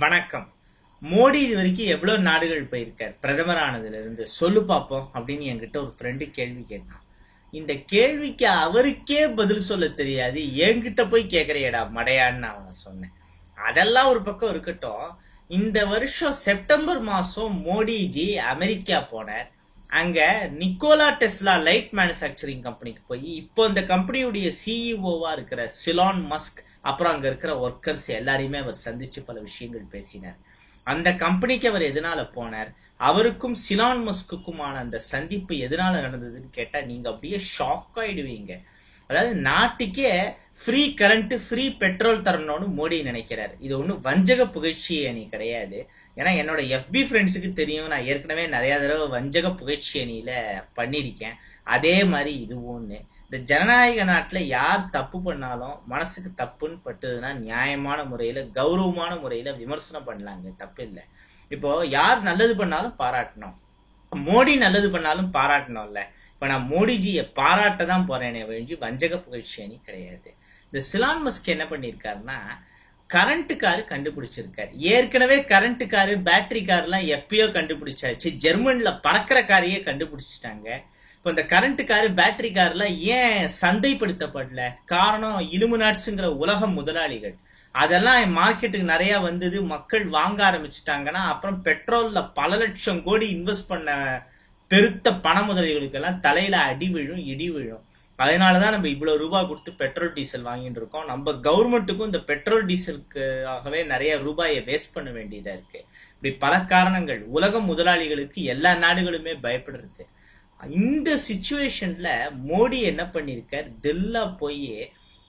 வணக்கம். மோடி இது வரைக்கும் எவ்வளவு நாடுகள் போயிருக்கார் பிரதமர் ஆனதுல இருந்து சொல்லு பாப்போம் அப்படின்னு என்கிட்ட ஒரு ஃப்ரெண்டு கேள்வி கேட்டான். இந்த கேள்விக்கு அவருக்கே பதில் சொல்ல தெரியாது, என்கிட்ட போய் கேக்குறியடா மடையான்னு அவனை சொன்னேன். அதெல்லாம் ஒரு பக்கம் இருக்கட்டும். இந்த வருஷம் செப்டம்பர் மாசம் மோடிஜி அமெரிக்கா போனார். அங்க நிக்கோலா டெஸ்லா லைட் மேனுஃபேக்சரிங் கம்பெனிக்கு போய் இப்போ இந்த கம்பெனியுடைய சிஇஓவா இருக்கிற சிலான் மஸ்க் அப்புறம் அங்க இருக்கிற ஒர்க்கர்ஸ் எல்லாரையுமே அவர் சந்திச்சு பல விஷயங்கள் பேசினார். அந்த கம்பெனிக்கு அவர் எதனால போனார், அவருக்கும் சிலான் மஸ்குக்குமான அந்த சந்திப்பு எதனால நடந்ததுன்னு கேட்டா நீங்க அப்படியே ஷாக் ஆயிடுவீங்க. அதாவது நாட்டுக்கே ஃப்ரீ கரண்ட் ஃப்ரீ பெட்ரோல் தரணும்னு மோடி நினைக்கிறாரு. இது ஒன்றும் வஞ்சக புகழ்ச்சி அணி கிடையாது. ஏன்னா என்னோட எஃபி ஃப்ரெண்ட்ஸுக்கு தெரியும், நான் ஏற்கனவே நிறைய தடவை வஞ்சக புகழ்ச்சி அணியில பண்ணியிருக்கேன். அதே மாதிரி இது ஒண்ணு. இந்த ஜனநாயக நாட்டில் யார் தப்பு பண்ணாலும் மனசுக்கு தப்புன்னு பட்டுதுன்னா நியாயமான முறையில கௌரவமான முறையில விமர்சனம் பண்ணலாங்க, தப்பு இல்லை. இப்போ யார் நல்லது பண்ணாலும் பாராட்டணும், மோடி நல்லது பண்ணாலும் பாராட்டணும்ல. இப்ப நான் மோடிஜியை பாராட்ட தான் போறேனே ஒழிஞ்சு வஞ்சக புகழ்ச்சி அணி கிடையாது. இந்த சிலான் மஸ்க் என்ன பண்ணிருக்காருன்னா கரண்ட் காரு கண்டுபிடிச்சிருக்காரு. ஏற்கனவே கரண்ட் காரு பேட்டரி கார் எல்லாம் எப்பயோ கண்டுபிடிச்சாச்சு. ஜெர்மன்ல பறக்கிற காரையே கண்டுபிடிச்சிட்டாங்க. இப்போ இந்த கரண்ட் காரு பேட்டரி கார்லாம் ஏன் சந்தைப்படுத்தப்படல? காரணம் இலுமினாட்ஸ்ங்கிற உலக முதலாளிகள். அதெல்லாம் மார்க்கெட்டுக்கு நிறைய வந்தது, மக்கள் வாங்க ஆரம்பிச்சுட்டாங்கன்னா அப்புறம் பெட்ரோல்ல பல லட்சம் கோடி இன்வெஸ்ட் பண்ண பெருத்த பண முதலீடுகளுக்கெல்லாம் தலையில அடி விழும், இடி விழும். அதனாலதான் நம்ம இவ்வளவு ரூபாய் கொடுத்து பெட்ரோல் டீசல் வாங்கிட்டு இருக்கோம். நம்ம கவர்மெண்ட்டுக்கும் இந்த பெட்ரோல் டீசலுக்காகவே நிறைய ரூபாயை வேஸ்ட் பண்ண வேண்டியதா இருக்கு. இப்படி பல காரணங்கள். உலக முதலாளிகளுக்கு எல்லா நாடுகளுமே பயப்படுறது. இந்த சிச்சுவேஷன்ல மோடி என்ன பண்ணிருக்கார், தில்லா போய்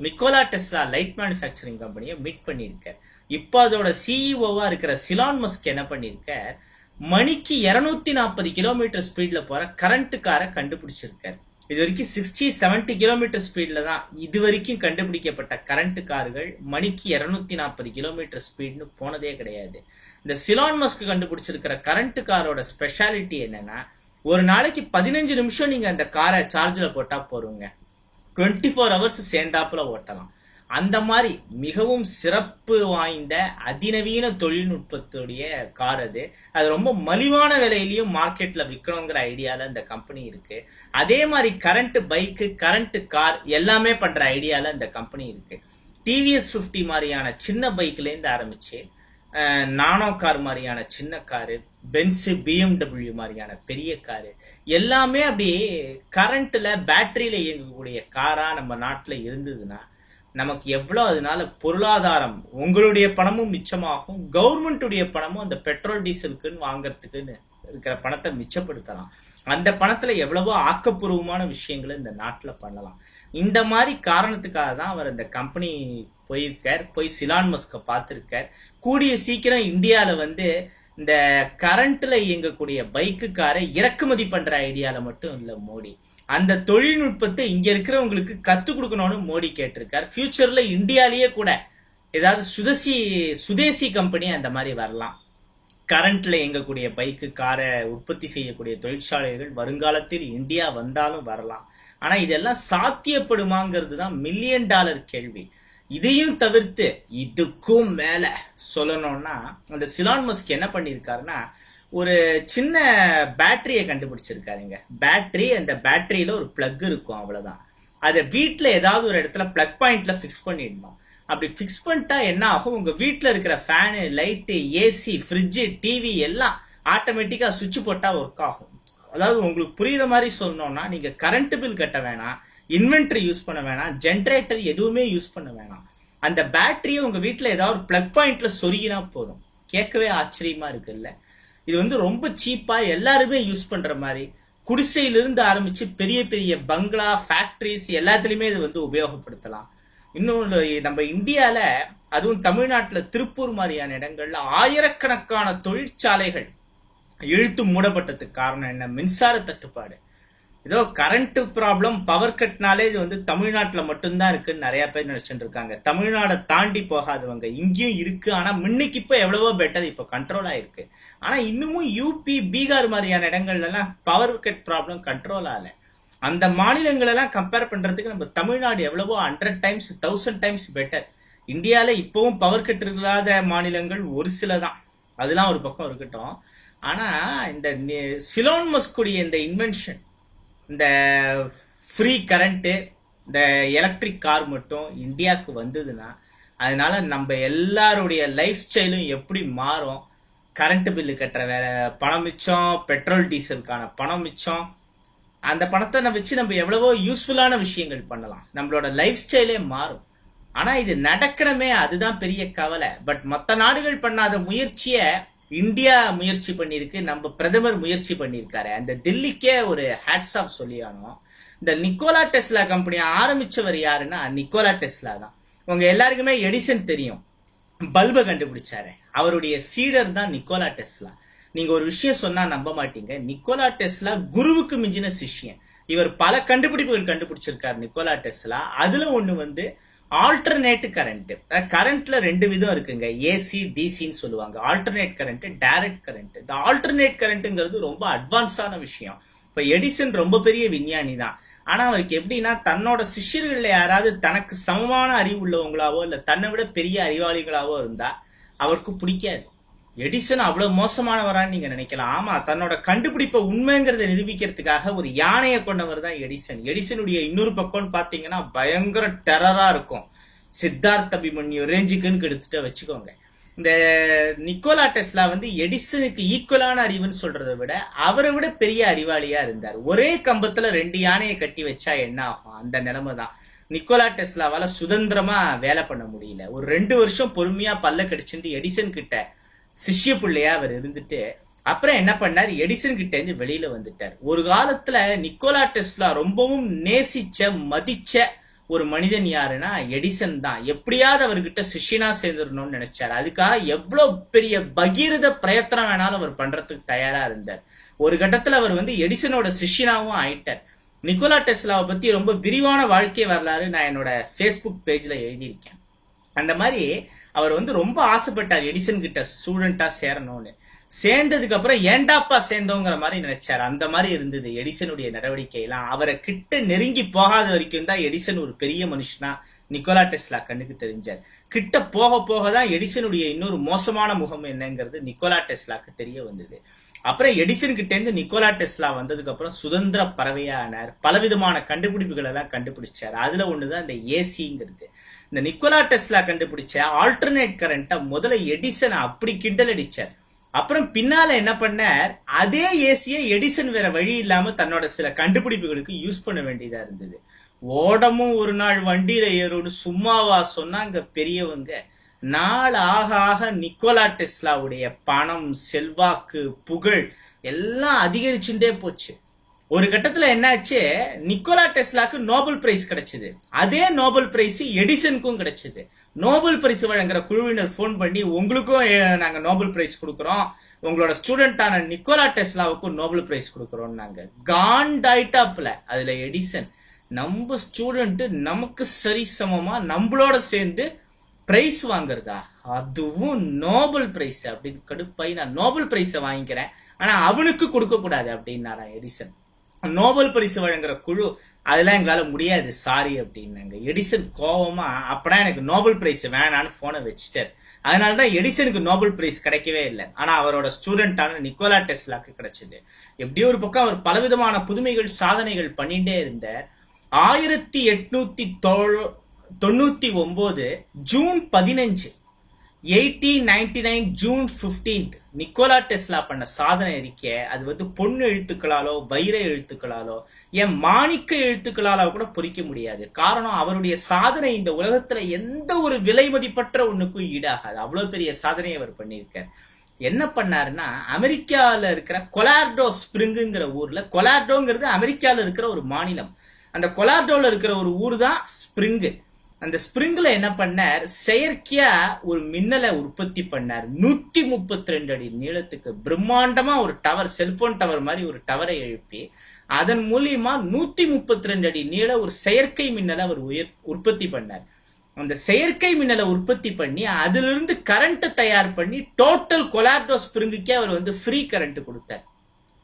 நிக்கோலா டெஸ்லா லைட் மேனுஃபேக்சரிங் கம்பெனியை மீட் பண்ணிருக்கார். இப்போ அதோட சிஇஓவா இருக்கிற சிலான் மஸ்க் என்ன பண்ணிருக்கார், மணிக்கு 240 கிலோமீட்டர் ஸ்பீட்ல போற கரண்ட் காரை கண்டுபிடிச்சிருக்காரு. இது வரைக்கும் 60-70 கிலோமீட்டர் ஸ்பீட்ல தான் இது வரைக்கும் கண்டுபிடிக்கப்பட்ட கரண்ட் கார்கள் மணிக்கு 240 கிலோமீட்டர் ஸ்பீட்னு போனதே கிடையாது. இந்த சிலான் மஸ்க் கண்டுபிடிச்சிருக்கிற கரண்ட் காரோட ஸ்பெஷாலிட்டி என்னன்னா, ஒரு நாளைக்கு 15 நிமிஷம் நீங்க அந்த காரை சார்ஜ்ல போட்டா போறீங்க, 24 ஹவர்ஸ் சேர்ந்தாப்புல ஓட்டலாம். அந்த மாதிரி மிகவும் சிறப்பு வாய்ந்த அதிநவீன தொழில்நுட்பத்துடைய கார் அது. அது ரொம்ப மலிவான விலையிலையும் மார்க்கெட்ல விற்கணுங்கிற ஐடியால இந்த கம்பெனி இருக்கு. அதே மாதிரி கரண்ட் பைக்கு கரண்ட் கார் எல்லாமே பண்ற ஐடியால இந்த கம்பெனி இருக்கு. டிவிஎஸ் 50 மாதிரியான சின்ன பைக்ல இருந்து ஆரம்பிச்சு நானோ கார் மாதிரியான சின்ன காரு, பென்ஸ் பிஎம்டபிள்யூ மாதிரியான பெரிய காரு எல்லாமே அப்படியே கரண்ட்ல பேட்டரியில இயங்கக்கூடிய காரா நம்ம நாட்டுல இருந்ததுன்னா நமக்கு எவ்வளவு அதனால பொருளாதாரம், உங்களுடைய பணமும் மிச்சமாகும், கவர்மெண்ட்டுடைய பணமும் அந்த பெட்ரோல் டீசலுக்குன்னு வாங்கறதுக்குன்னு இருக்கிற பணத்தை மிச்சப்படுத்தலாம். அந்த பணத்துல எவ்வளவோ ஆக்கப்பூர்வமான விஷயங்களை இந்த நாட்டுல பண்ணலாம். இந்த மாதிரி காரணத்துக்காக தான் அவர் இந்த கம்பெனி போயிருக்கார். போய் சிலான் மஸ்க பார்த்திருக்கார். கூடிய சீக்கிரம் இந்தியால இந்த கரண்ட்ல இயங்கக்கூடிய பைக்கு காரை இறக்குமதி பண்ற ஐடியால மட்டும் இல்ல மோடி, அந்த தொழில்நுட்பத்தை இங்க இருக்கிறவங்களுக்கு கத்து கொடுக்கணும்னு மோடி கேட்டிருக்கார். ஃபியூச்சர்ல இந்தியாலேயே கூட ஏதாவது சுதேசி கம்பெனி அந்த மாதிரி வரலாம். கரண்ட்ல இயங்கக்கூடிய பைக்கு காரை உற்பத்தி செய்யக்கூடிய தொழிற்சாலைகள் வருங்காலத்தில் இந்தியா வந்தாலும் வரலாம். ஆனா இதெல்லாம் சாத்தியப்படுமாங்கிறது தான் $1 மில்லியன் கேள்வி. இதையும் தவிர்த்து இதுக்கும் மேல சொல்லணும்னா அந்த சிலான் மஸ்க் என்ன பண்ணிருக்காருன்னா ஒரு சின்ன பேட்டரியை கண்டுபிடிச்சிருக்காருங்க. பேட்டரி, அந்த பேட்டரியில ஒரு பிளக் இருக்கும், அவ்வளவுதான். அதை வீட்டுல ஏதாவது ஒரு இடத்துல பிளக் பாயிண்ட்ல பிக்ஸ் பண்ணிடணும். அப்படி பிக்ஸ் பண்ணிட்டா என்ன ஆகும், உங்க வீட்டுல இருக்கிற fan, light, AC, fridge, TV எல்லாம் ஆட்டோமேட்டிக்கா சுவிட்ச் போட்டா ஒர்க் ஆகும். அதாவது உங்களுக்கு புரியுற மாதிரி சொல்லணும்னா நீங்க கரண்ட் பில் கட்ட வேணாம், இன்வென்டரி யூஸ் பண்ண வேணாம், ஜென்ரேட்டர் எதுவுமே யூஸ் பண்ண வேணாம். அந்த பேட்டரியை உங்க வீட்டுல ஏதாவது ஒரு பிளக் பாயிண்ட்ல சொருகினா போதும். கேட்கவே ஆச்சரியமா இருக்குல்ல. இது ரொம்ப சீப்பா எல்லாருமே யூஸ் பண்ற மாதிரி, குடிசையிலிருந்து ஆரம்பிச்சு பெரிய பெரிய பங்களா, ஃபேக்டரிஸ் எல்லாத்துலயுமே இது உபயோகப்படுத்தலாம். இன்னொன்று, நம்ம இந்தியால அதுவும் தமிழ்நாட்டுல திருப்பூர் மாதிரியான இடங்கள்ல ஆயிரக்கணக்கான தொழிற்சாலைகள் இழுத்து மூடப்பட்டதுக்கு காரணம் என்ன, மின்சார தட்டுப்பாடு. ஏதோ கரண்ட் ப்ராப்ளம், பவர் கட்னாலே இது தமிழ்நாட்டுல மட்டும்தான் இருக்குன்னு நிறைய பேர் நினைச்சிட்டு இருக்காங்க. தமிழ்நாடை தாண்டி போகாதவங்க இங்கேயும் இருக்கு. ஆனா முன்னைக்கு இப்ப எவ்வளவோ பெட்டர், இப்ப கண்ட்ரோல் ஆயிருக்கு. ஆனா இன்னமும் யூபி, பீகார் மாதிரியான இடங்கள்ல எல்லாம் பவர் கட் ப்ராப்ளம் கண்ட்ரோல் ஆகல. அந்த மாநிலங்கள் எல்லாம் கம்பேர் பண்றதுக்கு நம்ம தமிழ்நாடு எவ்வளவோ 100 டைம்ஸ் 1000 டைம்ஸ் பெட்டர். இந்தியால இப்பவும் பவர் கட் இல்லாத மாநிலங்கள் ஒரு சில தான், அதெல்லாம் ஒரு பக்கம் இருக்கட்டும். ஆனா இந்த சிலோன் மஸ்குடைய இந்த இன்வென்ஷன், இந்த ஃப்ரீ கரண்ட், இந்த எலக்ட்ரிக் கார் மட்டும் இந்தியாவுக்கு வந்ததுன்னா அதனால நம்ம எல்லாருடைய லைஃப் ஸ்டைலும் எப்படி மாறும். கரண்ட் பில்லு கட்டுற வேற பணம் மிச்சம், பெட்ரோல் டீசலுக்கான பணம் மிச்சம். அந்த பணத்தை வச்சு நம்ம எவ்வளவோ யூஸ்ஃபுல்லான விஷயங்கள் பண்ணலாம், நம்மளோட லைஃப் ஸ்டைலே மாறும். ஆனா இது நடக்கணுமே, அதுதான் பெரிய கவலை. பட் மற்ற நாடுகள் பண்ணாத முயற்சியை இந்தியா முயற்சி பண்ணிருக்கு, நம்ம பிரதமர் முயற்சி பண்ணிருக்காரு. அந்த தில்லிக்கே ஒரு ஹேட்ஸ் ஆஃப் சொல்லியானோம். இந்த நிக்கோலா டெஸ்லா கம்பெனியை ஆரம்பிச்சவர் யாருன்னா நிக்கோலா டெஸ்லா தான். உங்க எல்லாருக்குமே எடிசன் தெரியும், பல்பை கண்டுபிடிச்சாரு. அவருடைய சீடர் தான் நிக்கோலா டெஸ்லா. நீங்க ஒரு விஷயம் சொன்னா நம்ப மாட்டீங்க, நிக்கோலா டெஸ்லா குருவுக்கு மிஞ்சின சிஷ்யன். இவர் பல கண்டுபிடிப்புகள் கண்டுபிடிச்சிருக்காரு நிக்கோலா டெஸ்லா. அதுல ஒண்ணு ஆல்டர்னேட் கரண்ட். கரண்ட்ல ரெண்டு விதம் இருக்குங்க, ஏசி டிசின்னு சொல்லுவாங்க. Alternate current, direct current. இந்த ஆல்டர்னேட் கரண்ட்ங்கிறது ரொம்ப அட்வான்ஸான விஷயம். இப்ப எடிசன் ரொம்ப பெரிய விஞ்ஞானி தான். ஆனா அவருக்கு எப்படின்னா, தன்னோட சிஷ்யர்கள்ல யாராவது தனக்கு சமமான அறிவு உள்ளவங்களாவோ இல்ல தன்னை விட பெரிய அறிவாளிகளாவோ இருந்தா அவருக்கு பிடிக்காது. எடிசன் அவ்வளவு மோசமானவரான்னு நீங்க நினைக்கலாம். ஆமா, தன்னோட கண்டுபிடிப்பை உண்மைங்கிறத நிரூபிக்கிறதுக்காக ஒரு யானையை கொண்டவர் தான் எடிசன். எடிசனுடைய இன்னொரு பக்கம்னு பாத்தீங்கன்னா பயங்கர டெரரா இருக்கும். சித்தார்த் அபிமன்யு ரேஞ்சுக்குன்னு எடுத்துட்டு வச்சுக்கோங்க. இந்த நிக்கோலா டெஸ்லா எடிசனுக்கு ஈக்குவலான அறிவுன்னு சொல்றதை விட அவரை விட பெரிய அறிவாளியா இருந்தார். ஒரே கம்பத்துல ரெண்டு யானையை கட்டி வச்சா என்ன ஆகும், அந்த நிலைமை தான். நிக்கோலா டெஸ்லாவால சுதந்திரமா வேலை பண்ண முடியல. ஒரு 2 வருஷம் பொறுமையா பல்ல கடிச்சுட்டு எடிசன் கிட்ட சிஷ்ய பிள்ளையா அவர் இருந்துட்டு அப்புறம் என்ன பண்ணார், எடிசன் கிட்ட இருந்து வெளியில வந்துட்டார். ஒரு காலத்துல நிக்கோலா டெஸ்லா ரொம்பவும் நேசிச்ச மதிச்ச ஒரு மனிதன் யாருன்னா எடிசன் தான். எப்படியாவது அவர்கிட்ட சிஷ்யனா சேர்ந்துடணும்னு நினைச்சார். அதுக்காக எவ்வளவு பெரிய பகீரத பிரயத்தனம் வேணாலும் அவர் பண்றதுக்கு தயாரா இருந்தார். ஒரு கட்டத்துல அவர் எடிசனோட சிஷ்யனாவும் ஆயிட்டார். நிக்கோலா டெஸ்லாவை பத்தி ரொம்ப விரிவான வாழ்க்கை வரலாறு நான் என்னோட ஃபேஸ்புக் பேஜ்ல எழுதியிருக்கேன். அந்த மாதிரி அவர் ரொம்ப ஆசைப்பட்டார் எடிசன் கிட்ட ஸ்டூடெண்டா சேரணும்னு. சேர்ந்ததுக்கு அப்புறம் ஏண்டாப்பா சேர்ந்தோங்கிற மாதிரி நினைச்சார். அந்த மாதிரி இருந்தது எடிசனுடைய நடவடிக்கை எல்லாம். அவரை கிட்ட நெருங்கி போகாத வரைக்கும் தான் எடிசன் ஒரு பெரிய மனுஷனா நிக்கோலா டெஸ்லா கண்ணுக்கு தெரிஞ்சார். கிட்ட போக போக தான் எடிசனுடைய இன்னொரு மோசமான முகம் என்னங்கிறது நிக்கோலா டெஸ்லாக்கு தெரிய வந்தது. அப்புறம் எடிசன் கிட்ட இருந்து நிக்கோலா டெஸ்லா வந்ததுக்கு அப்புறம் சுதந்திர பறவையானார். பலவிதமான கண்டுபிடிப்புகள் எல்லாம் கண்டுபிடிச்சார். அதுல ஒண்ணுதான் இந்த ஏசிங்கிறது. இந்த நிக்கோலா டெஸ்லா கண்டுபிடிச்ச ஆல்டர்னேட் கரண்ட முதல்ல எடிசன் அப்படி கிண்டல் அடிச்சார். அப்புறம் பின்னால என்ன பண்ணார், அதே ஏசியை எடிசன் வேற வழி இல்லாம தன்னோட சில கண்டுபிடிப்புகளுக்கு யூஸ் பண்ண வேண்டியதா இருந்தது. ஓடமும் ஒரு நாள் வண்டியில ஏறும்னு சும்மாவா சொன்னாங்க பெரியவங்க. நாள் ஆக ஆக நிக்கோலா டெஸ்லாவுடைய பணம், செல்வாக்கு, புகழ் எல்லாம் அதிகரிச்சுட்டே போச்சு. ஒரு கட்டத்துல என்னாச்சு, நிக்கோலா டெஸ்லாக்கு நோபல் பிரைஸ் கிடைச்சது. அதே நோபல் பிரைஸ் எடிசனுக்கும் கிடைச்சது. நோபல் பிரைஸ் வழங்குற குழுவினர் போன் பண்ணி, உங்களுக்கும் நாங்க நோபல் பிரைஸ் கொடுக்கறோம், உங்களோட ஸ்டூடெண்டான நிக்கோலா டெஸ்லாவுக்கும் நோபல் பிரைஸ் கொடுக்கறோம். நாங்க காண்டாயிட்டாப்ல. அதுல எடிசன், நம்ம ஸ்டூடெண்ட் நமக்கு சரி சமமா நம்மளோட சேர்ந்து பிரைஸ் வாங்குறதா, அதுவும் நோபல் பிரைஸ் அப்படின்னு கடுப்பாய், நான் நோபல் பிரைஸ வாங்கிக்கிறேன் ஆனா அவனுக்கு கொடுக்க கூடாது அப்படின்னாரா எடிசன். நோபல் பரிசு வழங்குற குழு அதெல்லாம் எங்களால முடியாது சாரி அப்படின்னாங்க. எடிசன் கோவமா, அப்படா எனக்கு நோபல் பிரைஸ் வேணான்னு போனை வச்சுட்டார். அதனாலதான் எடிசனுக்கு நோபல் பிரைஸ் கிடைக்கவே இல்லை. ஆனா அவரோட ஸ்டூடெண்டான நிக்கோலா டெஸ்லாக்கு கிடைச்சது. எப்படியோ ஒரு பக்கம் அவர் பலவிதமான புதுமைகள் சாதனைகள் பண்ணிட்டே இருந்தார். 1899 ஜூன் 15 1899 ஜூன் 15 நிக்கோலா டெஸ்லா பண்ண சாதனை இருக்கே, அது பொண்ணு எழுத்துக்களாலோ வைர எழுத்துக்களாலோ என் மாணிக்க எழுத்துக்களாலோ கூட பொறிக்க முடியாது. காரணம், அவருடைய சாதனை இந்த உலகத்துல எந்த ஒரு விலை மதிப்பற்ற ஒண்ணுக்கும் ஈடாகாது. அவ்வளவு பெரிய சாதனை அவர் பண்ணியிருக்கார். என்ன பண்ணாருன்னா, அமெரிக்கால இருக்கிற கொலார்டோ ஸ்பிரிங்குங்கிற ஊர்ல, கொலார்டோங்கிறது அமெரிக்கால இருக்கிற ஒரு மாநிலம், அந்த கொலார்டோல இருக்கிற ஒரு ஊர் தான் ஸ்பிரிங்கு. அந்த ஸ்பிரிங்ல என்ன பண்ணார், செயற்கையா ஒரு மின்னலை உற்பத்தி பண்ணார். 132 அடி நீளத்துக்கு பிரம்மாண்டமா ஒரு டவர், செல்போன் டவர் மாதிரி ஒரு டவரை எழுப்பி அதன் மூலியமா 132 அடி நீள ஒரு செயற்கை மின்னலை அவர் உற்பத்தி பண்ணார். அந்த செயற்கை மின்னலை உற்பத்தி பண்ணி அதிலிருந்து கரண்ட் தயார் பண்ணி டோட்டல் கொலார்டோ ஸ்பிரிங்குக்கே அவர் ஃப்ரீ கரண்ட் கொடுத்தார்.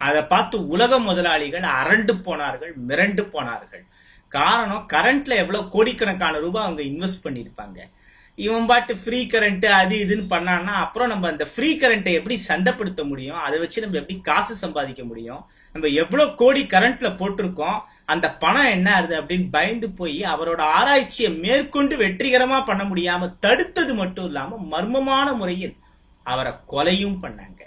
அதை பார்த்து உலக முதலாளிகள் அரண்டு போனார்கள், மிரண்டு போனார்கள். காரணம், கரண்ட்ல எவ்வளவு கோடிக்கணக்கான ரூபாய் அவங்க இன்வெஸ்ட் பண்ணிருப்பாங்க. இவன் பாட்டு ஃப்ரீ கரண்ட் அது இதுன்னு பண்ணான்னா அப்புறம் நம்ம அந்த ஃப்ரீ கரண்ட்டை எப்படி சந்தைப்படுத்த முடியும், அதை வச்சு நம்ம எப்படி காசு சம்பாதிக்க முடியும், நம்ம எவ்வளவு கோடி கரண்ட்ல போட்டிருக்கோம், அந்த பணம் என்ன ஆகுது அப்படின்னு பயந்து போய் அவரோட ஆராய்ச்சியை மேற்கொண்டு வெற்றிகரமா பண்ண முடியாம தடுத்தது மட்டும் இல்லாம மர்மமான முறையில் அவரை கொலையும் பண்ணாங்க.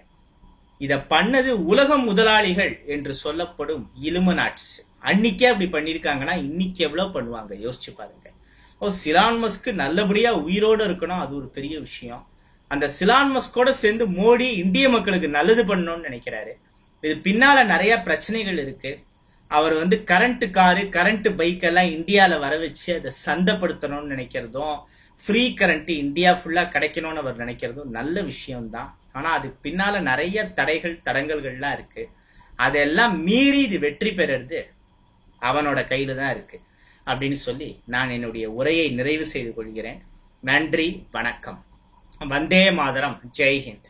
இத பண்ணது உலக முதலாளிகள் என்று சொல்லப்படும் இலுமினாட்ஸ். அன்னைக்கே அப்படி பண்ணிருக்காங்கன்னா இன்னைக்கு எவ்வளவு பண்ணுவாங்க யோசிச்சு பாருங்க. சிலான் மஸ்க் நல்லபடியா உயிரோடு இருக்கணும், அது ஒரு பெரிய விஷயம். அந்த சிலான் மஸ்கோட சேர்ந்து மோடி இந்திய மக்களுக்கு நல்லது பண்ணணும்னு நினைக்கிறாரு. இது பின்னால நிறைய பிரச்சனைகள் இருக்கு. அவர் கரண்ட் காரு கரண்ட் பைக் எல்லாம் இந்தியால வர வச்சு அதை சந்தைப்படுத்தணும்னு நினைக்கிறதும், ஃப்ரீ கரண்ட் இந்தியா ஃபுல்லா கிடைக்கணும்னு அவர் நினைக்கிறதும் நல்ல விஷயம்தான். ஆனா அதுக்கு பின்னால நிறைய தடைகள் தடங்கல்கள்லாம் இருக்கு. அதெல்லாம் மீறி இது வெற்றி பெறது அவனோட கையில தான் இருக்கு அப்படின்னு சொல்லி நான் என்னுடைய உரையை நிறைவு செய்து கொள்கிறேன். நன்றி, வணக்கம். வந்தே மாதரம். ஜெய் ஹிந்த்.